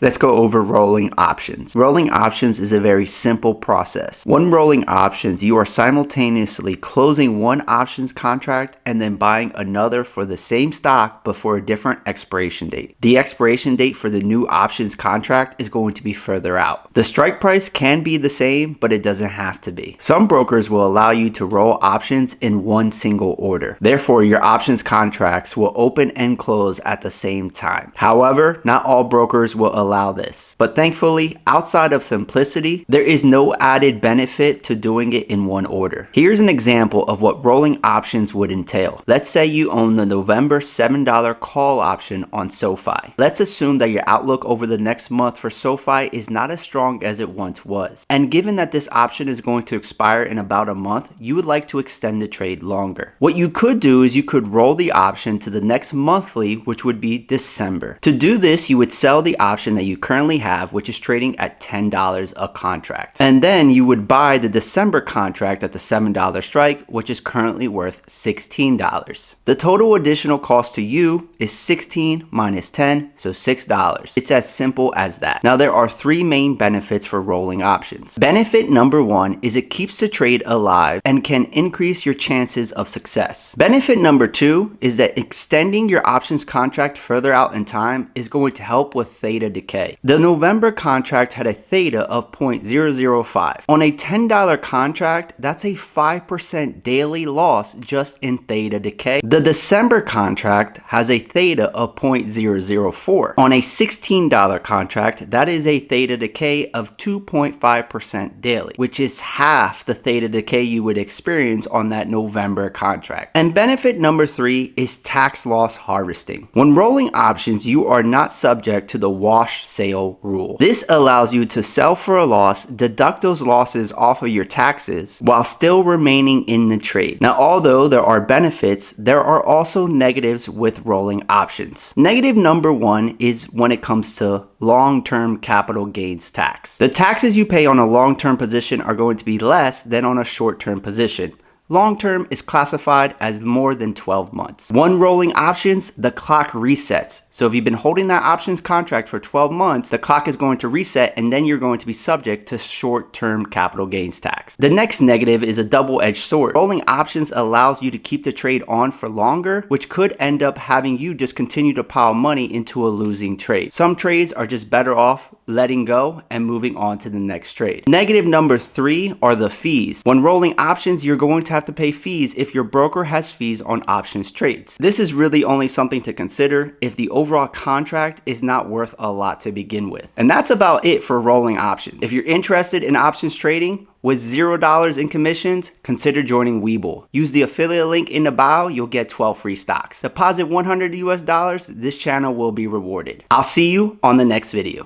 Let's go over rolling options. Rolling options is a very simple process. When rolling options, you are simultaneously closing one options contract and then buying another for the same stock but for a different expiration date. The expiration date for the new options contract is going to be further out. The strike price can be the same, but it doesn't have to be. Some brokers will allow you to roll options in one single order. Therefore, your options contracts will open and close at the same time. However, not all brokers will allow this. But thankfully, outside of simplicity, there is no added benefit to doing it in one order. Here's an example of what rolling options would entail. Let's say you own the November $7 call option on SoFi. Let's assume that your outlook over the next month for SoFi is not as strong as it once was. And given that this option is going to expire in about a month, you would like to extend the trade longer. What you could do is you could roll the option to the next monthly, which would be December. To do this, you would sell the option that you currently have, which is trading at $10 a contract. And then you would buy the December contract at the $7 strike, which is currently worth $16. The total additional cost to you is 16 minus 10, so $6. It's as simple as that. Now there are three main benefits for rolling options. Benefit number one is it keeps the trade alive and can increase your chances of success. Benefit number two is that extending your options contract further out in time is going to help with theta decay. The November contract had a theta of 0.005. On a $10 contract, that's a 5% daily loss just in theta decay. The December contract has a theta of 0.004. On a $16 contract, that is a theta decay of 2.5% daily, which is half the theta decay you would experience on that November contract. And benefit number three is tax loss harvesting. When rolling options, you are not subject to the wash sale rule. This allows you to sell for a loss, deduct those losses off of your taxes while still remaining in the trade. Now, although there are benefits, there are also negatives with rolling options. Negative number one is when it comes to long-term capital gains tax. The taxes you pay on a long-term position are going to be less than on a short-term position. Long-term is classified as more than 12 months. When rolling options, the clock resets. So if you've been holding that options contract for 12 months, the clock is going to reset and then you're going to be subject to short-term capital gains tax. The next negative is a double-edged sword. Rolling options allows you to keep the trade on for longer, which could end up having you just continue to pile money into a losing trade. Some trades are just better off letting go and moving on to the next trade. Negative number three are the fees. When rolling options, you're going to have to pay fees if your broker has fees on options trades. This is really only something to consider if the overall contract is not worth a lot to begin with. And that's about it for rolling options. If you're interested in options trading with $0 in commissions, consider joining Webull. Use the affiliate link in the bio, you'll get 12 free stocks. Deposit $100 US, this channel will be rewarded. I'll see you on the next video.